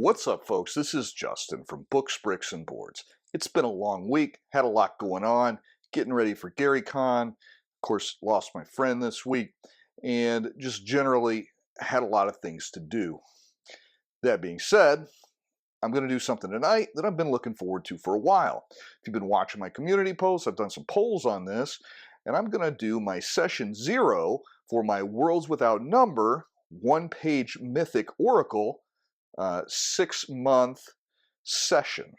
What's up, folks? This is Justin from Books, Bricks, and Boards. It's been a long week, had a lot going on, getting ready for GaryCon. Of course, lost my friend this week, and just generally had a lot of things to do. That being said, I'm going to do something tonight that I've been looking forward to for a while. If you've been watching my community posts, I've done some polls on this, and I'm going to do my session 0 for my Worlds Without Number one-page mythic oracle 6-month session.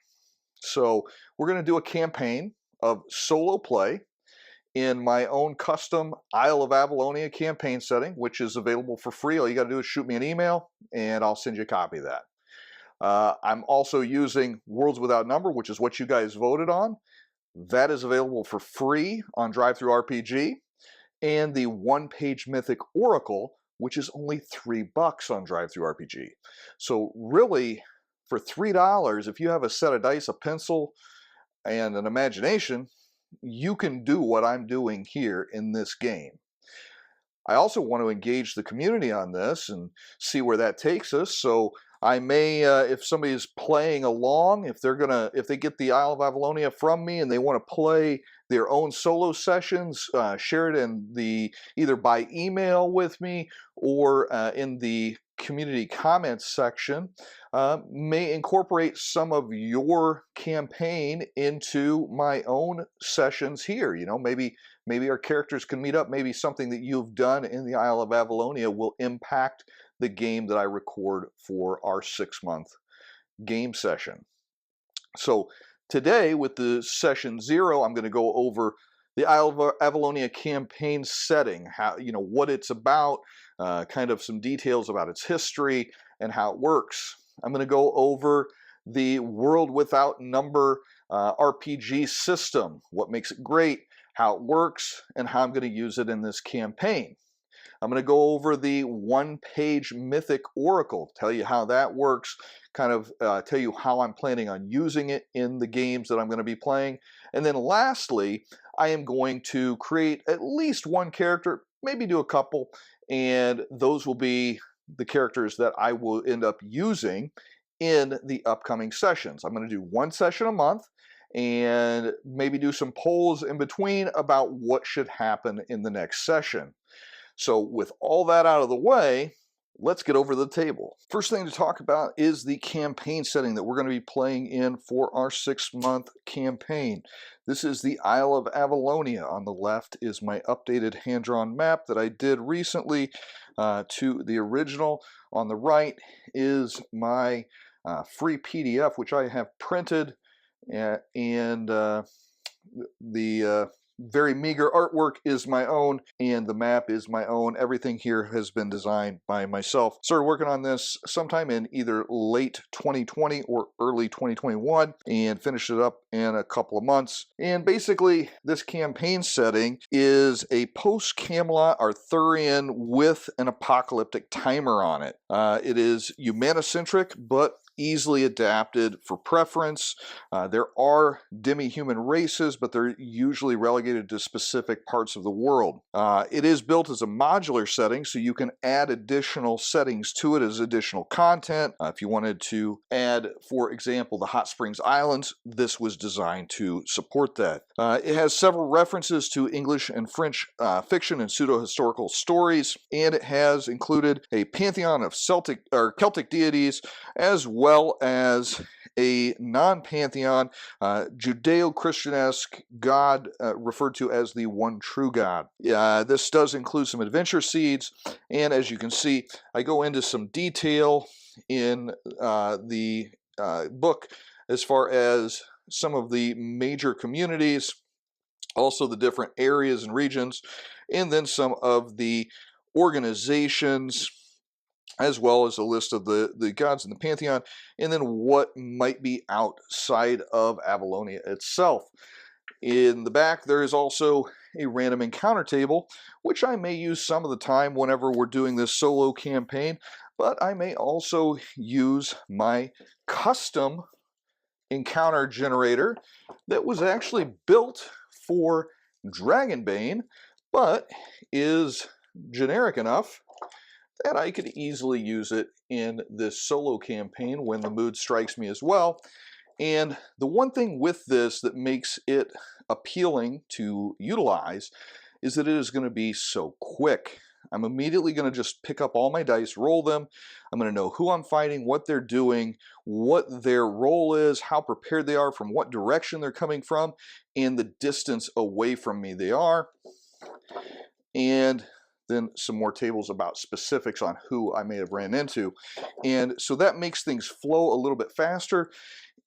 So we're going to do a campaign of solo play in my own custom Isle of Avalonia campaign setting, which is available for free. All you got to do is shoot me an email and I'll send you a copy of that. I'm also using Worlds Without Number, which is what you guys voted on. That is available for free on Drive-Thru-RPG, and the one-page mythic oracle, which is only $3 on Drive-Thru-RPG. So really, for $3, if you have a set of dice, a pencil, and an imagination, you can do what I'm doing here in this game. I also want to engage the community on this and see where that takes us. So I may, if somebody's playing along, if they get the Isle of Avalonia from me and they want to play their own solo sessions, share it in either by email with me or in the community comments section, may incorporate some of your campaign into my own sessions here. You know, maybe our characters can meet up. Maybe something that you've done in the Isle of Avalonia will impact the game that I record for our 6-month game session. So today, with the session 0, I'm going to go over the Isle of Avalonia campaign setting, how, you know, what it's about, kind of some details about its history and how it works. I'm going to go over the World Without Number RPG system, what makes it great, how it works, and how I'm going to use it in this campaign. I'm going to go over the one-page mythic oracle, tell you how that works, kind of tell you how I'm planning on using it in the games that I'm going to be playing. And then lastly, I am going to create at least one character, maybe do a couple, and those will be the characters that I will end up using in the upcoming sessions. I'm going to do one session a month and maybe do some polls in between about what should happen in the next session. So with all that out of the way, let's get over to the table. First thing to talk about is the campaign setting that we're going to be playing in for our 6-month campaign. This is the Isle of Avalonia. On the left is my updated hand-drawn map that I did recently to the original. On the right is my free PDF, which I have printed, and the very meager artwork is my own, and the map is my own. Everything here has been designed by myself. Started working on this sometime in either late 2020 or early 2021 and finished it up in a couple of months. And basically, this campaign setting is a post-Camelot Arthurian with an apocalyptic timer on it. It is humanocentric, but easily adapted for preference. There are demi-human races, but they're usually relegated to specific parts of the world. It is built as a modular setting, so you can add additional settings to it as additional content. If you wanted to add, for example, the Hot Springs Islands, this was designed to support that. It has several references to English and French fiction and pseudo-historical stories, and it has included a pantheon of Celtic deities, as well as a non-pantheon Judeo-Christianesque god referred to as the one true God. This does include some adventure seeds, and as you can see, I go into some detail in the book as far as some of the major communities, also the different areas and regions, and then some of the organizations, as well as a list of the gods in the pantheon, and then what might be outside of Avalonia itself. In the back, there is also a random encounter table, which I may use some of the time whenever we're doing this solo campaign, but I may also use my custom encounter generator that was actually built for Dragonbane, but is generic enough that I could easily use it in this solo campaign when the mood strikes me as well. And the one thing with this that makes it appealing to utilize is that it is going to be so quick. I'm immediately going to just pick up all my dice, roll them. I'm going to know who I'm fighting, what they're doing, what their role is, how prepared they are, from what direction they're coming from, and the distance away from me they are. And then some more tables about specifics on who I may have ran into. And so that makes things flow a little bit faster.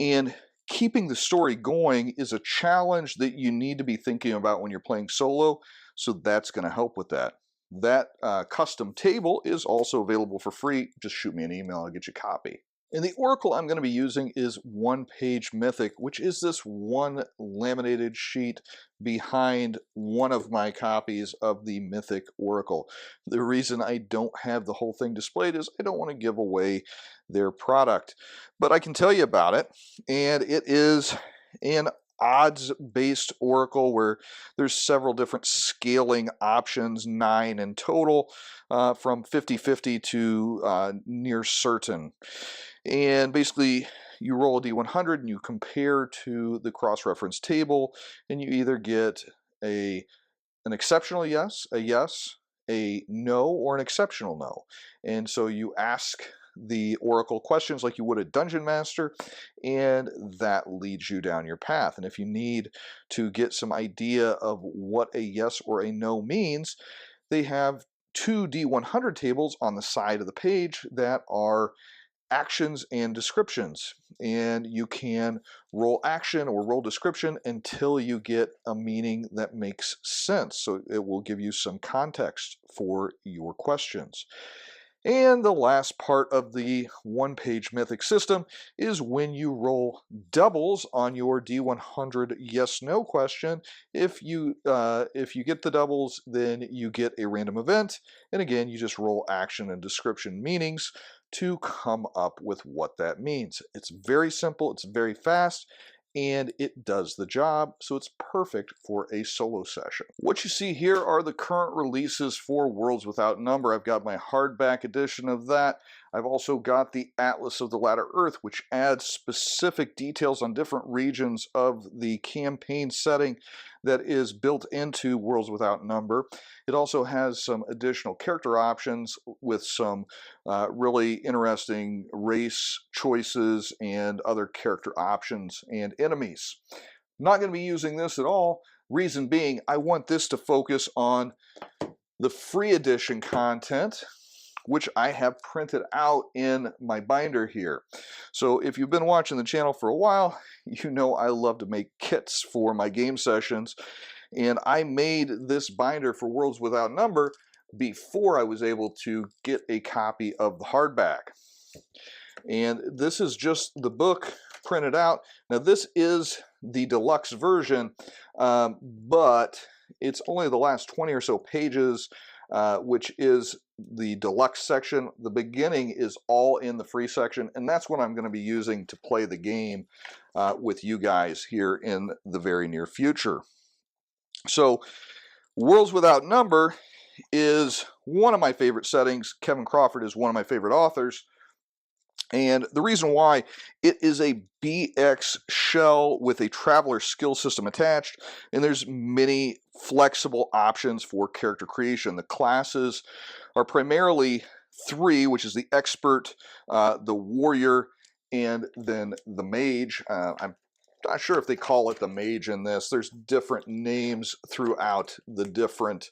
And keeping the story going is a challenge that you need to be thinking about when you're playing solo. So that's going to help with that. That custom table is also available for free. Just shoot me an email, I'll get you a copy. And the oracle I'm going to be using is One Page Mythic, which is this one laminated sheet behind one of my copies of the Mythic Oracle. The reason I don't have the whole thing displayed is I don't want to give away their product. But I can tell you about it, and it is an odds-based oracle where there's several different scaling options, 9 in total, from 50-50 to near certain. And basically, you roll a d100 and you compare to the cross-reference table, and you either get an exceptional yes, a no, or an exceptional no. And so you ask the oracle questions like you would a dungeon master, and that leads you down your path. And if you need to get some idea of what a yes or a no means, they have 2 d100 tables on the side of the page that are actions and descriptions, and you can roll action or roll description until you get a meaning that makes sense. So it will give you some context for your questions. And the last part of the one-page mythic system is when you roll doubles on your D100 yes/no question. If you get the doubles, then you get a random event, and again, you just roll action and description meanings to come up with what that means. It's very simple, it's very fast, and it does the job, so it's perfect for a solo session. What you see here are the current releases for Worlds Without Number. I've got my hardback edition of that. I've also got the Atlas of the Latter Earth, which adds specific details on different regions of the campaign setting that is built into Worlds Without Number. It also has some additional character options with some really interesting race choices and other character options and enemies. I'm not going to be using this at all. Reason being, I want this to focus on the free edition content, which I have printed out in my binder here. So if you've been watching the channel for a while, you know I love to make kits for my game sessions, and I made this binder for Worlds Without Number before I was able to get a copy of the hardback. And this is just the book printed out. Now this is the deluxe version, but it's only the last 20 or so pages, which is the deluxe section. The beginning is all in the free section, and that's what I'm going to be using to play the game with you guys here in the very near future. So Worlds Without Number is one of my favorite settings. Kevin Crawford is one of my favorite authors. And the reason why, it is a BX shell with a traveler skill system attached, and there's many flexible options for character creation. The classes are primarily 3, which is the expert, the warrior, and then the mage. I'm not sure if they call it the mage in this. There's different names throughout the different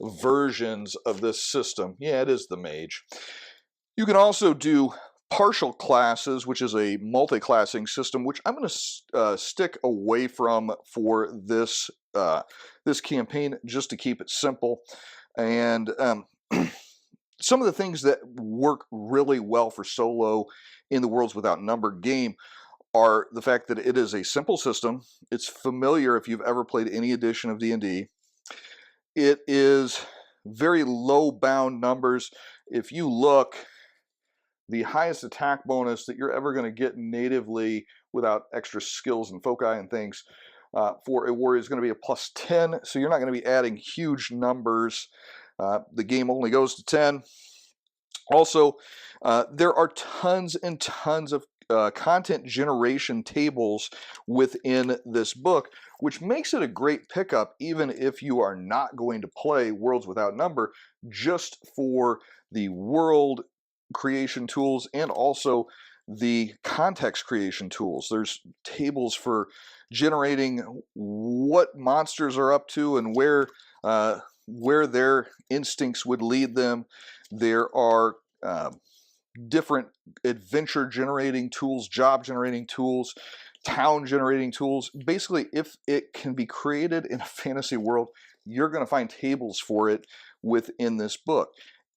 versions of this system. Yeah, it is the mage. You can also do partial classes, which is a multi-classing system, which I'm going to stick away from for this this campaign, just to keep it simple. And some of the things that work really well for solo in the Worlds Without Number game are the fact that it is a simple system. It's familiar if you've ever played any edition of D&D. It is very low bound numbers. If you look, the highest attack bonus that you're ever going to get natively without extra skills and foci and things for a warrior is going to be a +10, so you're not going to be adding huge numbers. The game only goes to 10. Also, there are tons and tons of content generation tables within this book, which makes it a great pickup even if you are not going to play Worlds Without Number, just for the world creation tools and also the context creation tools. There's tables for generating what monsters are up to and where their instincts would lead them. There are different adventure generating tools, job generating tools, town generating tools. Basically, if it can be created in a fantasy world, you're going to find tables for it within this book.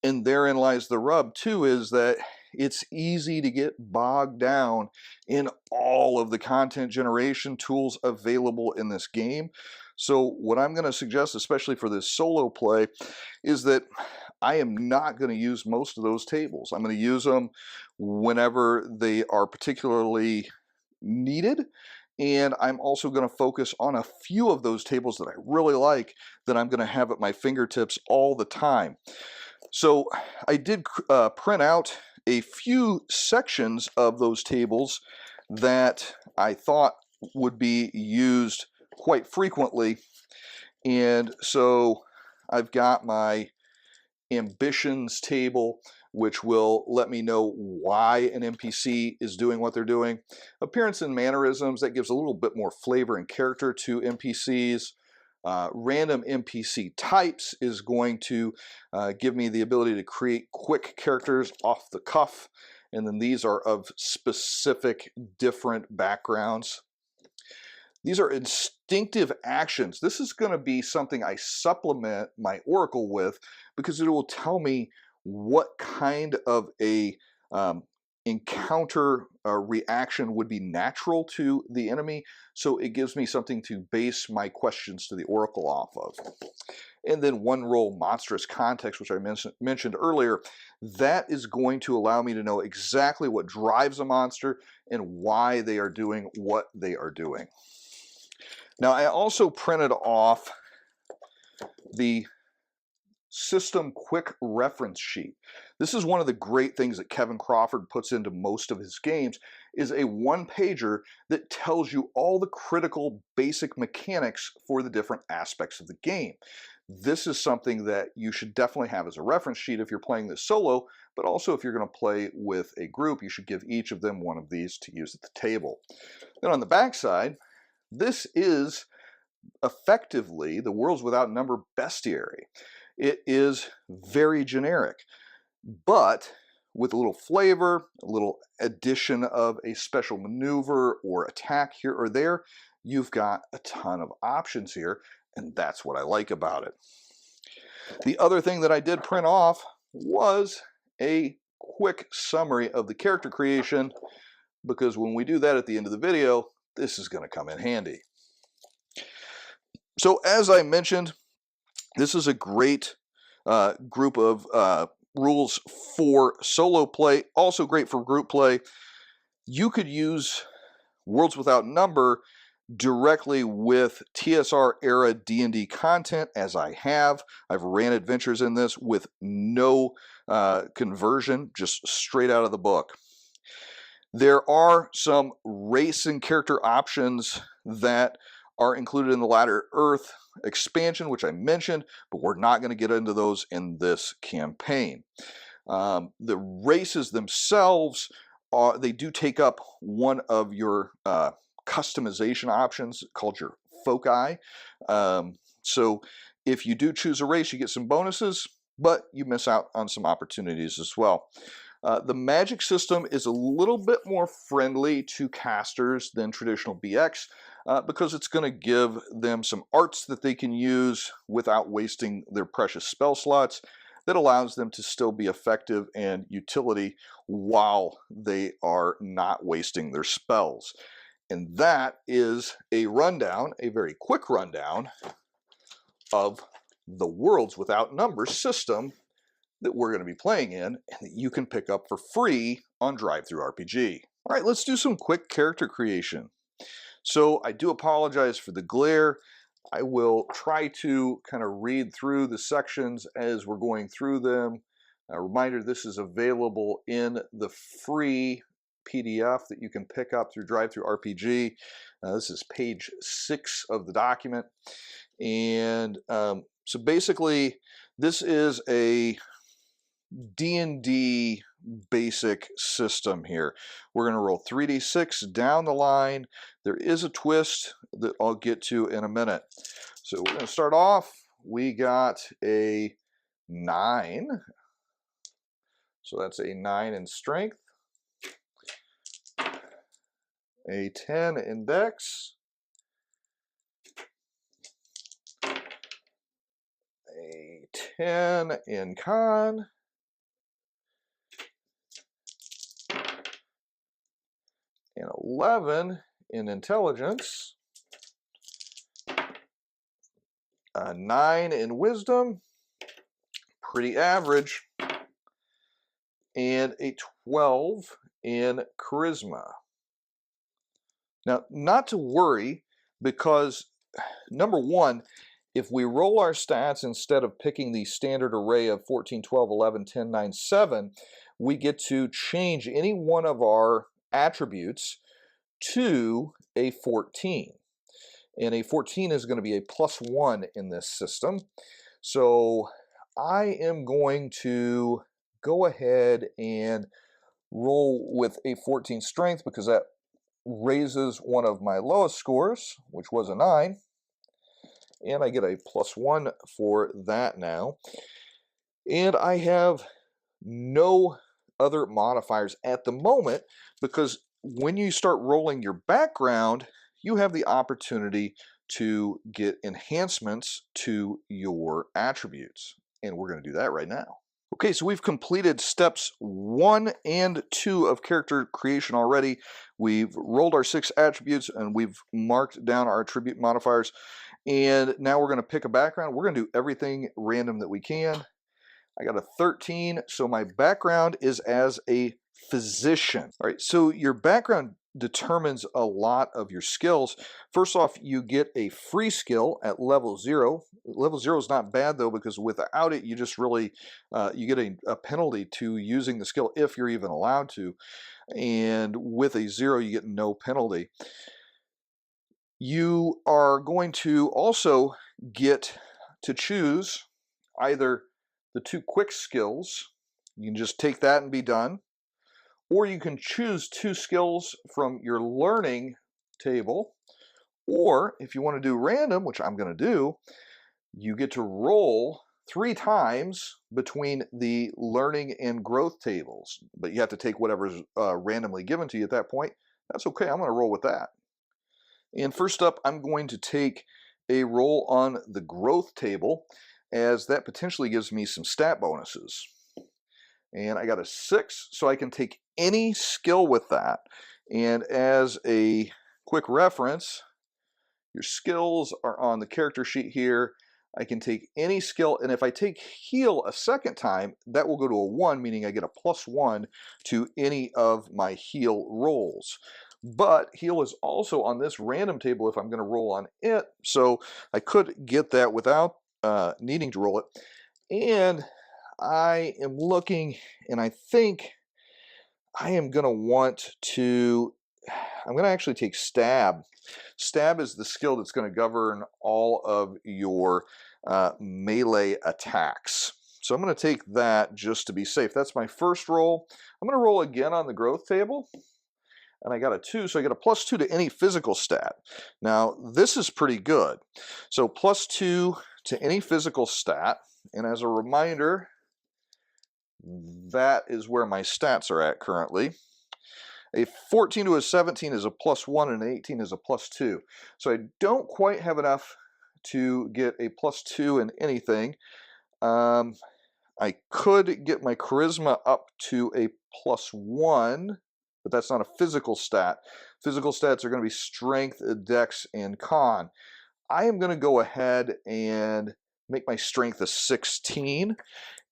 And therein lies the rub too, is that it's easy to get bogged down in all of the content generation tools available in this game. So what I'm going to suggest, especially for this solo play, is that I am not going to use most of those tables. I'm going to use them whenever they are particularly needed. And I'm also going to focus on a few of those tables that I really like that I'm going to have at my fingertips all the time. So I did print out a few sections of those tables that I thought would be used quite frequently. And so I've got my ambitions table, which will let me know why an NPC is doing what they're doing. Appearance and mannerisms, that gives a little bit more flavor and character to NPCs. Random NPC types is going to give me the ability to create quick characters off the cuff. And then these are of specific different backgrounds. These are instinctive actions. This is going to be something I supplement my Oracle with, because it will tell me what kind of a encounter reaction would be natural to the enemy. So it gives me something to base my questions to the Oracle off of. And then one roll monstrous context, which I mentioned earlier, that is going to allow me to know exactly what drives a monster and why they are doing what they are doing. Now, I also printed off the system quick reference sheet. This is one of the great things that Kevin Crawford puts into most of his games, is a one-pager that tells you all the critical basic mechanics for the different aspects of the game. This is something that you should definitely have as a reference sheet if you're playing this solo, but also if you're going to play with a group, you should give each of them one of these to use at the table. Then on the back side, this is effectively the Worlds Without Number bestiary. It is very generic, but with a little flavor, a little addition of a special maneuver or attack here or there, you've got a ton of options here, and that's what I like about it. The other thing that I did print off was a quick summary of the character creation, because when we do that at the end of the video, this is going to come in handy. So as I mentioned, this is a great group of rules for solo play, also great for group play. You could use Worlds Without Number directly with TSR era D&D content, as I have. I've ran adventures in this with no conversion, just straight out of the book. There are some race and character options that are included in the Latter Earth expansion, which I mentioned, but we're not going to get into those in this campaign. The races themselves, they do take up one of your customization options called your foci. So if you do choose a race, you get some bonuses, but you miss out on some opportunities as well. The magic system is a little bit more friendly to casters than traditional BX because it's going to give them some arts that they can use without wasting their precious spell slots, that allows them to still be effective and utility while they are not wasting their spells. And that is a rundown, a very quick rundown of the Worlds Without Numbers system that we're going to be playing in and that you can pick up for free on DriveThruRPG. All right, let's do some quick character creation. So I do apologize for the glare. I will try to kind of read through the sections as we're going through them A reminder, this is available in the free PDF that you can pick up through DriveThruRPG. This is page 6 of the document. And so basically, this is a D&D basic system here. We're going to roll 3d6 down the line. There is a twist that I'll get to in a minute. So we're going to start off. We got a 9. So that's a 9 in strength. A 10 in dex. A 10 in con. And 11 in intelligence. A 9 in wisdom. Pretty average. And a 12 in charisma. Now, not to worry, because number one, if we roll our stats instead of picking the standard array of 14, 12, 11, 10, 9, 7, we get to change any one of our attributes to a 14. And a 14 is going to be a +1 in this system. So I am going to go ahead and roll with a 14 strength because that raises one of my lowest scores, which was a 9. And I get a +1 for that now. And I have no other modifiers at the moment because when you start rolling your background, you have the opportunity to get enhancements to your attributes. And we're going to do that right now. Okay, so we've completed steps 1 and 2 of character creation already. We've rolled our 6 attributes and we've marked down our attribute modifiers. And now we're going to pick a background. We're going to do everything random that we can. I got a 13, so my background is as a physician. All right, so your background determines a lot of your skills. First off, you get a free skill at level 0. Level 0 is not bad though, because without it, you just really, you get a penalty to using the skill if you're even allowed to. And with a 0, you get no penalty. You are going to also get to choose either the 2 quick skills. You can just take that and be done. Or you can choose 2 skills from your learning table. Or if you want to do random, which I'm going to do, you get to roll 3 times between the learning and growth tables. But you have to take whatever's randomly given to you at that point. That's okay. I'm going to roll with that. And first up, I'm going to take a roll on the growth table, as that potentially gives me some stat bonuses. And I got a 6, so I can take any skill with that. And as a quick reference, your skills are on the character sheet here. I can take any skill, and if I take heal a second time, that will go to a 1, meaning I get a +1 to any of my heal rolls. But heal is also on this random table if I'm going to roll on it, so I could get that without needing to roll it. And I am looking, and I think I am going to want to, I'm going to actually take stab. Stab is the skill that's going to govern all of your melee attacks. So I'm going to take that just to be safe. That's my first roll. I'm going to roll again on the growth table. And I got a 2, so I get a +2 to any physical stat. Now, this is pretty good. So +2 to any physical stat. And as a reminder, that is where my stats are at currently. A 14 to a 17 is a +1, and an 18 is a +2. So I don't quite have enough to get a +2 in anything. I could get my charisma up to a +1, but that's not a physical stat. Physical stats are going to be strength, dex, and con. I am going to go ahead and make my strength a 16,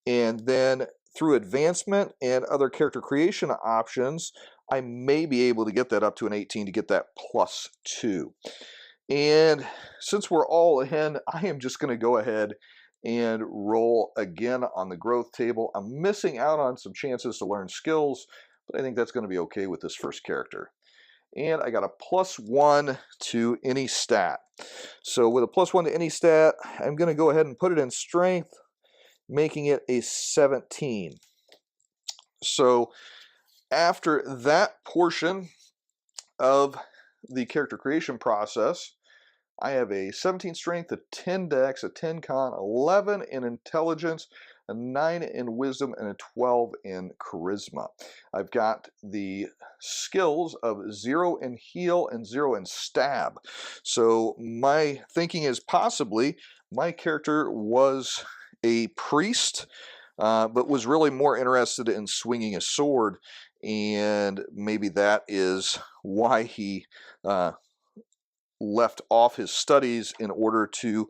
and then through advancement and other character creation options, I may be able to get that up to an 18 to get that +2. And since we're all in, I am just going to go ahead and roll again on the growth table. I'm missing out on some chances to learn skills, but I think that's going to be okay with this first character. And I got a +1 to any stat. So with a +1 to any stat, I'm going to go ahead and put it in strength, making it a 17. So after that portion of the character creation process, I have a 17 strength, a 10 dex, a 10 con, 11 in intelligence, a 9 in wisdom, and a 12 in charisma. I've got the skills of 0 in heal and 0 in stab. So my thinking is possibly my character was a priest, but was really more interested in swinging a sword, and maybe that is why he left off his studies in order to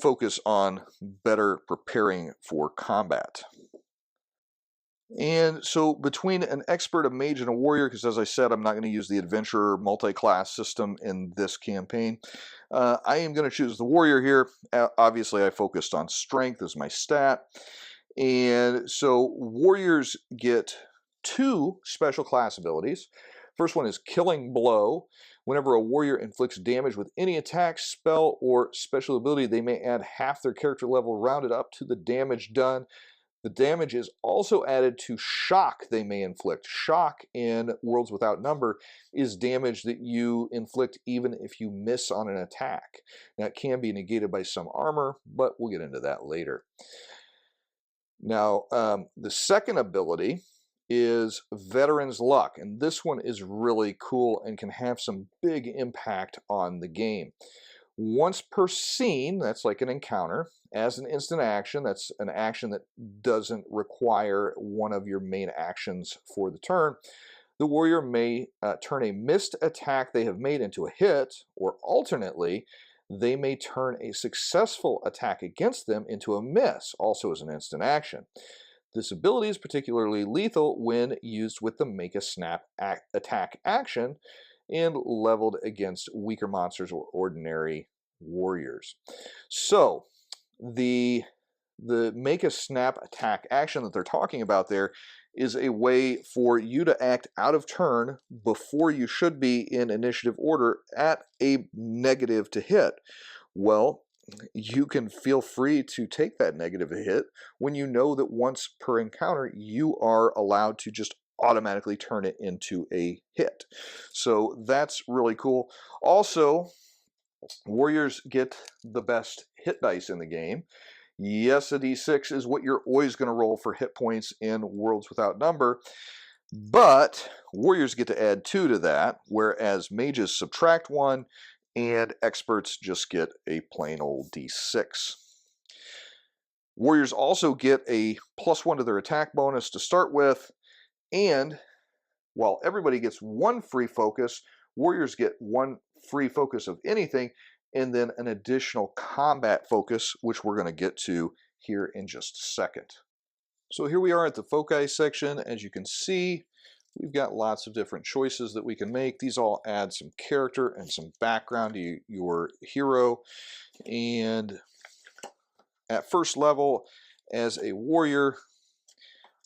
focus on better preparing for combat. And so between an expert, a mage, and a warrior, because as I said, I'm not going to use the adventurer multi-class system in this campaign, I am going to choose the warrior here. Obviously, I focused on strength as my stat. And so warriors get 2 special class abilities. First one is Killing Blow. Whenever a warrior inflicts damage with any attack, spell, or special ability, they may add half their character level rounded up to the damage done. The damage is also added to shock they may inflict. Shock in Worlds Without Number is damage that you inflict even if you miss on an attack. Now, it can be negated by some armor, but we'll get into that later. Now, the second ability is Veteran's Luck, and this one is really cool and can have some big impact on the game. Once per scene, that's like an encounter, as an instant action, that's an action that doesn't require one of your main actions for the turn, the warrior may turn a missed attack they have made into a hit, or alternately, they may turn a successful attack against them into a miss, also as an instant action. This ability is particularly lethal when used with the Make a Snap attack action and leveled against weaker monsters or ordinary warriors. So the Make a Snap attack action that they're talking about there is a way for you to act out of turn before you should be in initiative order at a negative to hit. Well, you can feel free to take that negative hit when you know that once per encounter you are allowed to just automatically turn it into a hit. So that's really cool. Also, warriors get the best hit dice in the game. Yes, a d6 is what you're always going to roll for hit points in Worlds Without Number, but warriors get to add 2 to that, whereas mages subtract 1, and experts just get a plain old d6. Warriors also get a +1 to their attack bonus to start with, and while everybody gets 1 free focus, warriors get 1 free focus of anything, and then an additional combat focus, which we're going to get to here in just a second. So here we are at the foci section. As you can see, we've got lots of different choices that we can make. These all add some character and some background to your hero. And at first level, as a warrior,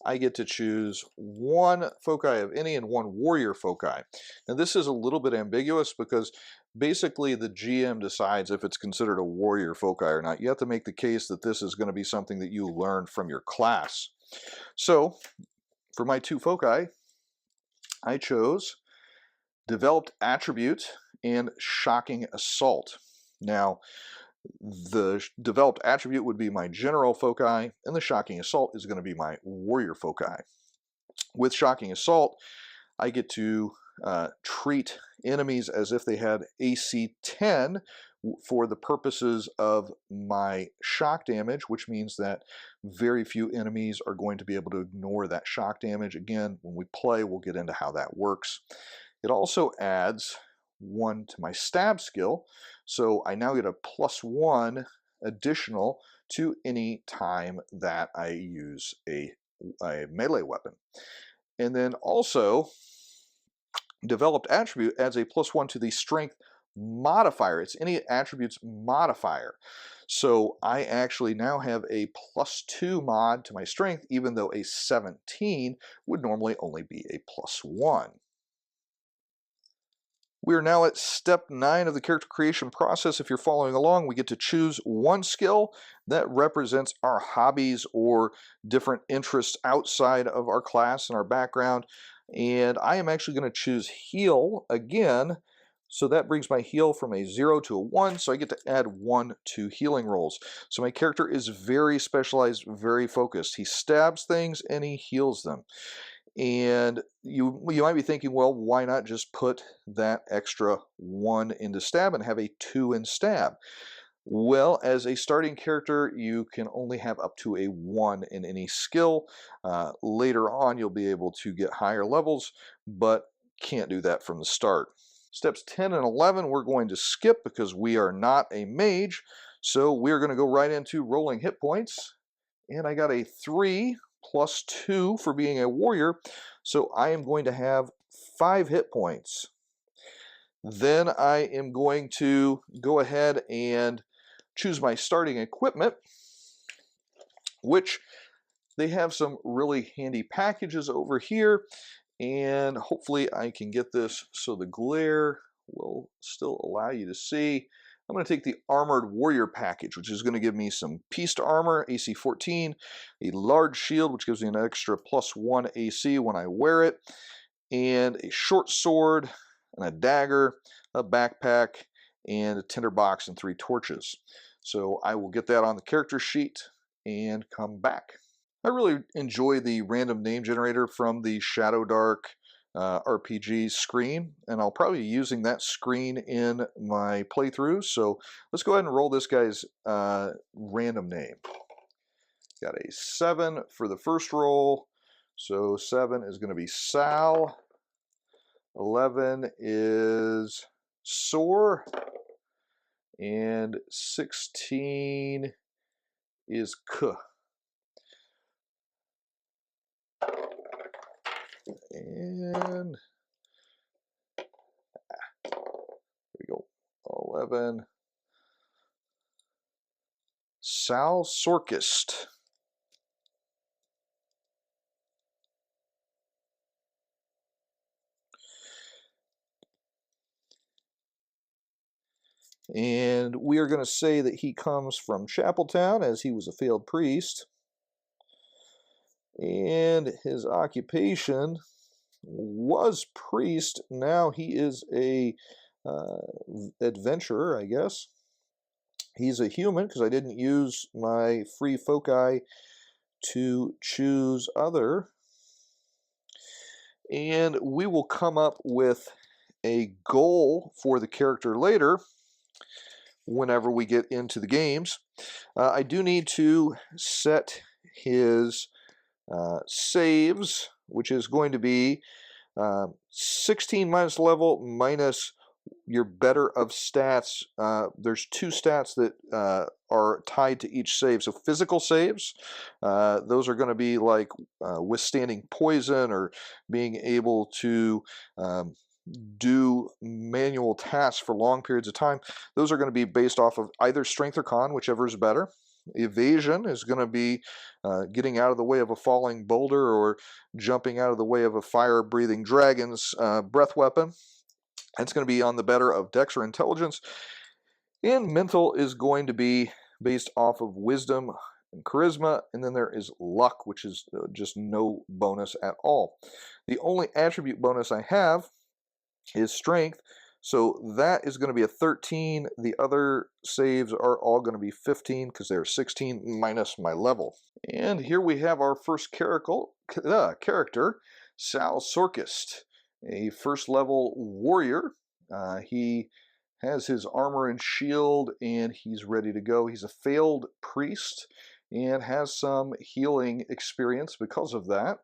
I get to choose 1 foci of any and 1 warrior foci. Now this is a little bit ambiguous because basically the GM decides if it's considered a warrior foci or not. You have to make the case that this is going to be something that you learned from your class. So for my 2 foci, I chose Developed Attribute and Shocking Assault. Now, the Developed Attribute would be my general foci, and the Shocking Assault is going to be my warrior foci. With Shocking Assault, I get to treat enemies as if they had AC 10 for the purposes of my shock damage, which means that very few enemies are going to be able to ignore that shock damage. Again, when we play, we'll get into how that works. It also adds 1 to my stab skill, so I now get a +1 additional to any time that I use a melee weapon. And then also, Developed Attribute adds a +1 to the strength modifier. It's any attributes modifier. So I actually now have a +2 mod to my strength, even though a 17 would normally only be a +1. We are now at step 9 of the character creation process. If you're following along, we get to choose one skill that represents our hobbies or different interests outside of our class and our background. And I am actually going to choose heal again. So that brings my heal from a 0 to a 1. So I get to add 1 to healing rolls. So my character is very specialized, very focused. He stabs things and he heals them. And you might be thinking, well, why not just put that extra 1 into stab and have a 2 in stab? Well, as a starting character, you can only have up to a 1 in any skill. Later on, you'll be able to get higher levels, but can't do that from the start. Steps 10 and 11 we're going to skip because we are not a mage. So we're going to go right into rolling hit points. And I got a 3 plus 2 for being a warrior, so I am going to have 5 hit points. Then I am going to go ahead and choose my starting equipment, which they have some really handy packages over here, and hopefully I can get this so the glare will still allow you to see. I'm going to take the Armored Warrior package, which is going to give me some Pieced Armor, AC 14, a large shield, which gives me an extra +1 AC when I wear it, and a short sword, and a dagger, a backpack, and a tinderbox and 3 torches. So I will get that on the character sheet and come back. I really enjoy the random name generator from the Shadow Dark RPG screen, and I'll probably be using that screen in my playthrough. So let's go ahead and roll this guy's random name. Got a 7 for the first roll, so 7 is going to be Sal. 11 is Soar, and 16 is K. And here we go. 11. Sal Sorkist. And we are going to say that he comes from Chapeltown, as he was a failed priest. And his occupation was priest. Now he is a adventurer, I guess. He's a human because I didn't use my free foci to choose other. And we will come up with a goal for the character later whenever we get into the games. I do need to set his saves, which is going to be 16 minus level minus your better of stats. There's 2 stats that are tied to each save. So physical saves, those are going to be like withstanding poison or being able to do manual tasks for long periods of time. Those are going to be based off of either strength or con, whichever is better. Evasion is going to be getting out of the way of a falling boulder or jumping out of the way of a fire-breathing dragon's breath weapon. That's going to be on the better of dex or intelligence. And mental is going to be based off of wisdom and charisma. And then there is luck, which is just no bonus at all. The only attribute bonus I have is strength. So that is going to be a 13. The other saves are all going to be 15 because they're 16 minus my level. And here we have our first character, Sal Sorkist, a first level warrior. He has his armor and shield and he's ready to go. He's a failed priest and has some healing experience because of that.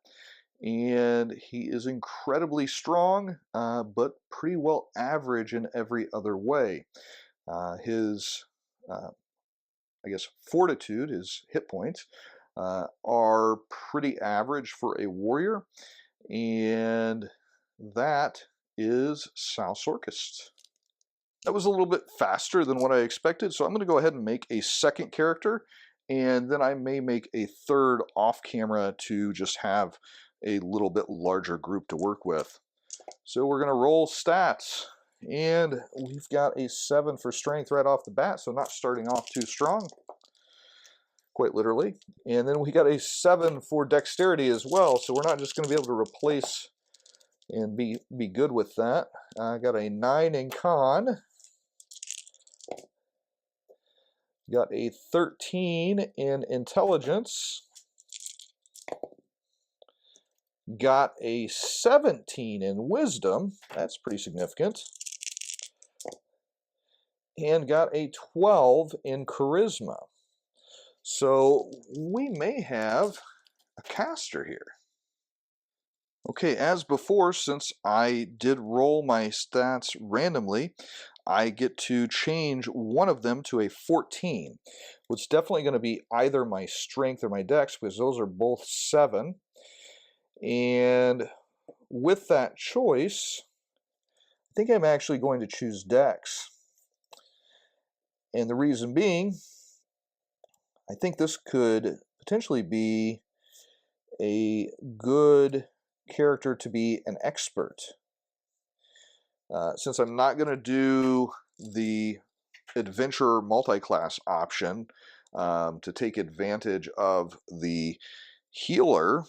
And he is incredibly strong, but pretty well average in every other way. His, I guess, fortitude, his hit points, are pretty average for a warrior, and that is Sal Sorkist. That was a little bit faster than what I expected, so I'm going to go ahead and make a second character, and then I may make a third off camera to just have a little bit larger group to work with. So we're going to roll stats, and we've got a 7 for strength right off the bat, so not starting off too strong, quite literally. And then we got a 7 for dexterity as well, so we're not just going to be able to replace and be good with that. I got a 9 in con. Got a 13 in intelligence. Got a 17 in wisdom. That's pretty significant. And got a 12 in charisma. So we may have a caster here. Okay, as before, since I did roll my stats randomly, I get to change one of them to a 14. It's definitely going to be either my strength or my dex, because those are both 7. And with that choice, I think I'm actually going to choose dex. And the reason being, I think this could potentially be a good character to be an expert. Since I'm not going to do the adventurer multi-class option to take advantage of the healer,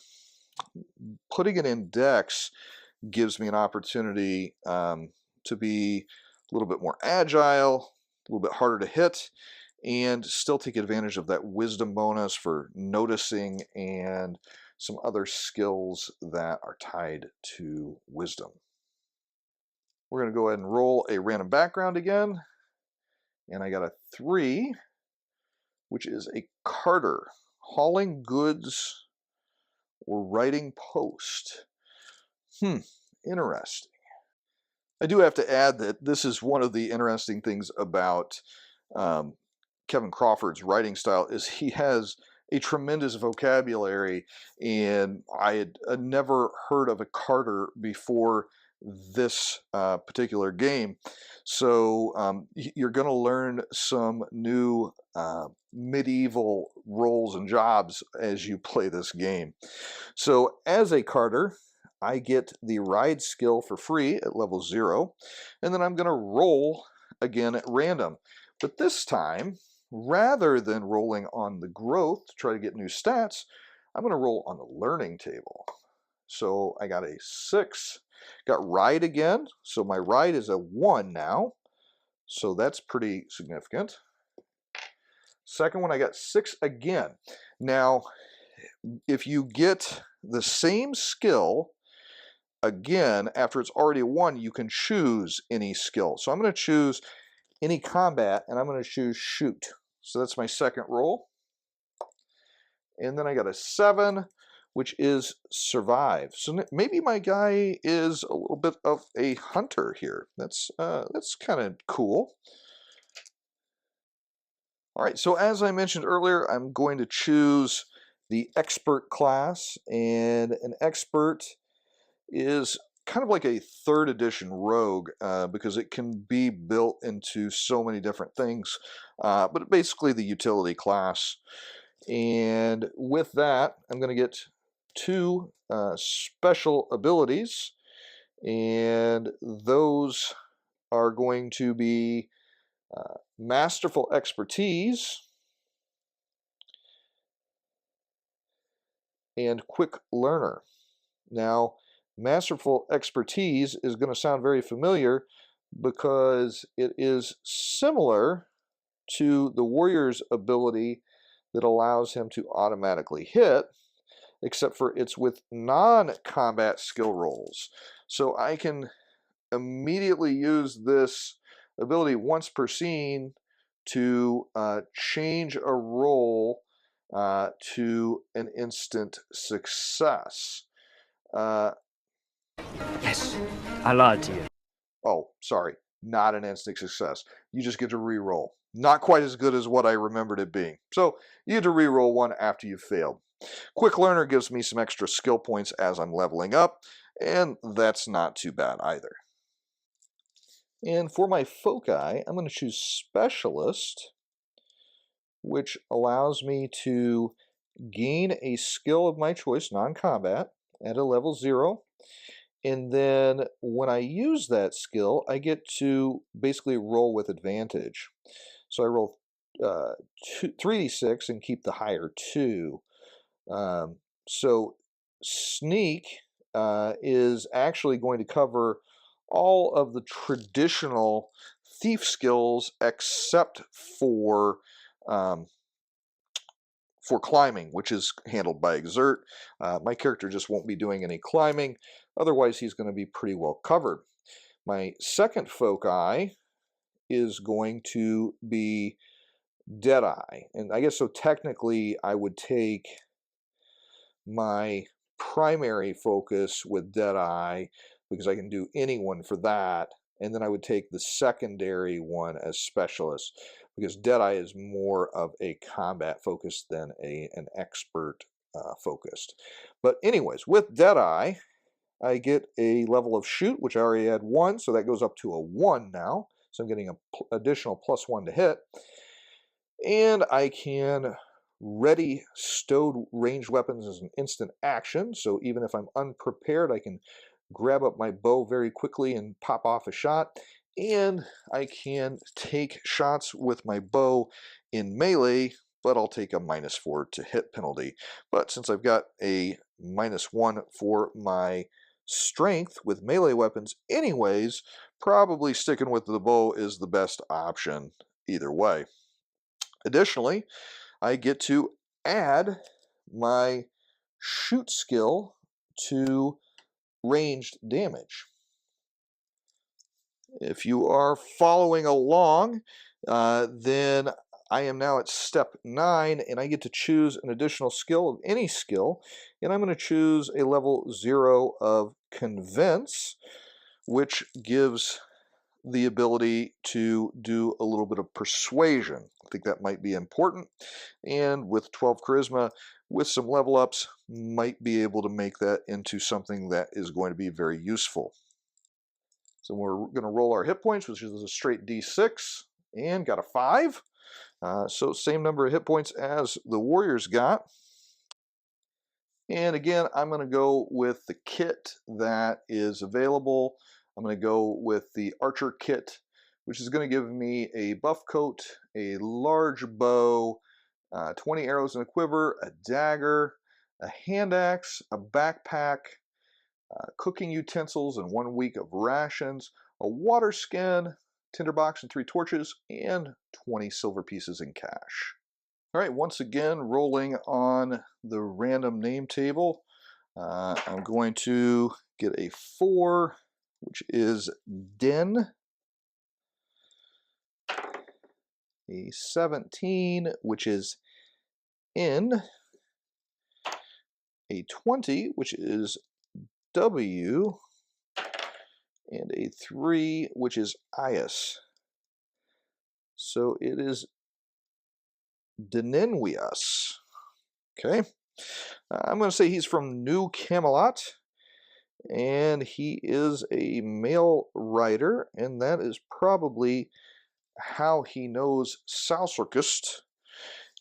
putting it in dex gives me an opportunity to be a little bit more agile, a little bit harder to hit, and still take advantage of that wisdom bonus for noticing and some other skills that are tied to wisdom. We're going to go ahead and roll a random background again, and I got a 3, which is a carter, hauling goods or writing post. Interesting. I do have to add that this is one of the interesting things about Kevin Crawford's writing style is he has a tremendous vocabulary, and I had never heard of a carter before this particular game. So you're going to learn some new medieval roles and jobs as you play this game. So as a carter, I get the ride skill for free at level 0, and then I'm going to roll again at random. But this time, rather than rolling on the growth to try to get new stats, I'm going to roll on the learning table. So I got a 6, got ride again, so my ride is a 1 now, so that's pretty significant. Second one, I got 6 again. Now, if you get the same skill again after it's already a 1, you can choose any skill. So I'm going to choose any combat, and I'm going to choose shoot. So that's my second roll. And then I got a 7, which is survive. So maybe my guy is a little bit of a hunter here. That's kind of cool. All right, so as I mentioned earlier, I'm going to choose the expert class, and an expert is kind of like a 3rd edition rogue because it can be built into so many different things, but basically the utility class. And with that, I'm going to get 2 special abilities, and those are going to be Masterful Expertise and Quick Learner. Now, Masterful Expertise is going to sound very familiar because it is similar to the warrior's ability that allows him to automatically hit, except for it's with non-combat skill rolls. So I can immediately use this ability once per scene to change a roll to an instant success. Yes, I lied to you. Oh, sorry, not an instant success. You just get to re-roll. Not quite as good as what I remembered it being. So you get to re-roll 1 after you've failed. Quick Learner gives me some extra skill points as I'm leveling up, and that's not too bad either. And for my foci, I'm going to choose Specialist, which allows me to gain a skill of my choice, non-combat, at a level 0. And then when I use that skill, I get to basically roll with advantage. So I roll 3d6 and keep the higher 2. So Sneak is actually going to cover all of the traditional thief skills except um, for climbing, which is handled by Exert. My character just won't be doing any climbing. Otherwise, he's going to be pretty well covered. My second foci is going to be Deadeye. And I guess so technically I would take my primary focus with Deadeye because I can do anyone for that. And then I would take the secondary one as Specialist because Deadeye is more of a combat focus than an expert focused. But anyways, with Deadeye, I get a level of Shoot, which I already had 1, so that goes up to a 1 now. So I'm getting an additional +1 to hit. And I can ready stowed ranged weapons as an instant action. So even if I'm unprepared, I can grab up my bow very quickly and pop off a shot. And I can take shots with my bow in melee, but I'll take a -4 to hit penalty. But since I've got a -1 for my strength with melee weapons anyways, probably sticking with the bow is the best option either way. Additionally, I get to add my shoot skill to ranged damage. If you are following along, then I am now at step 9, and I get to choose an additional skill of any skill, and I'm going to choose a level 0 of Convince, which gives the ability to do a little bit of persuasion. I think that might be important. And with 12 charisma, with some level ups, might be able to make that into something that is going to be very useful. So we're going to roll our hit points, which is a straight d6, and got a 5. So same number of hit points as the warriors got. And again, I'm going to go with the kit that is available. I'm going to go with the Archer kit, which is going to give me a buff coat, a large bow, 20 arrows in a quiver, a dagger, a hand axe, a backpack, cooking utensils, and 1 week of rations, a water skin, tinderbox, and 3 torches, and 20 silver pieces in cash. All right, once again, rolling on the random name table. I'm going to get a 4, which is Den, a 17, which is In, a 20, which is W, and a 3, which is Ias. So it is Denenwius. Okay. I'm going to say he's from New Camelot, and he is a male rider, and that is probably how he knows Salsurkist.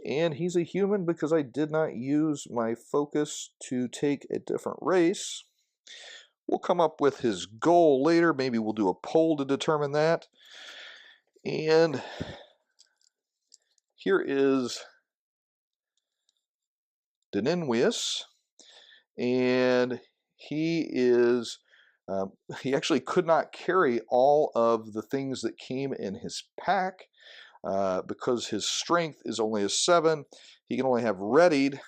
And he's a human because I did not use my focus to take a different race. We'll come up with his goal later. Maybe we'll do a poll to determine that. And here is Denenwius, and he actually could not carry all of the things that came in his pack because his strength is only a 7. He can only have readied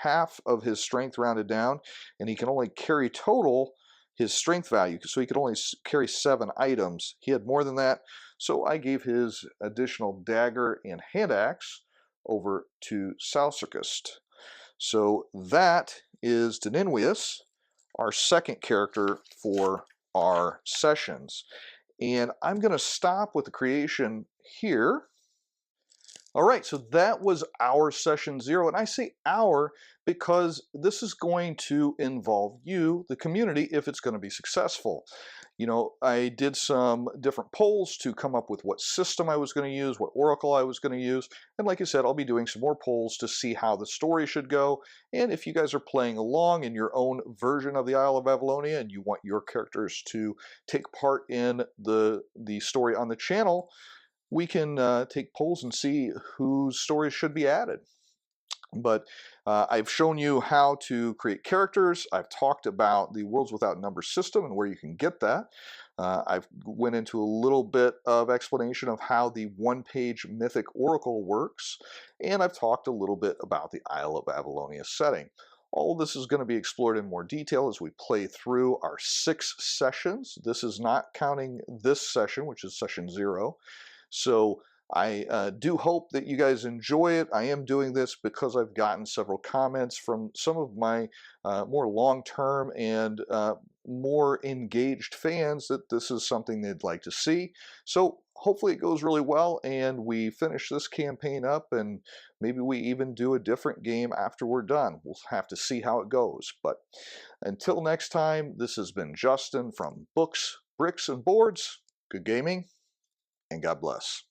half of his strength rounded down, and he can only carry total his strength value, so he could only carry 7 items. He had more than that, so I gave his additional dagger and hand axe over to Salsurkist. So that is Denenwius, our second character for our sessions. And I'm going to stop with the creation here. All right, so that was our session 0. And I say our because this is going to involve you, the community, if it's going to be successful. I did some different polls to come up with what system I was going to use, what oracle I was going to use. And like I said, I'll be doing some more polls to see how the story should go. And if you guys are playing along in your own version of the Isle of Avalonia and you want your characters to take part in the story on the channel, we can take polls and see whose stories should be added. But I've shown you how to create characters. I've talked about the Worlds Without Numbers system and where you can get that. I've went into a little bit of explanation of how the one-page Mythic Oracle works, and I've talked a little bit about the Isle of Avalonia setting. All of this is going to be explored in more detail as we play through our 6 sessions. This is not counting this session, which is session 0. So I do hope that you guys enjoy it. I am doing this because I've gotten several comments from some of my more long-term and more engaged fans that this is something they'd like to see. So hopefully it goes really well and we finish this campaign up, and maybe we even do a different game after we're done. We'll have to see how it goes. But until next time, this has been Justin from Books, Bricks, and Boards. Good gaming, and God bless.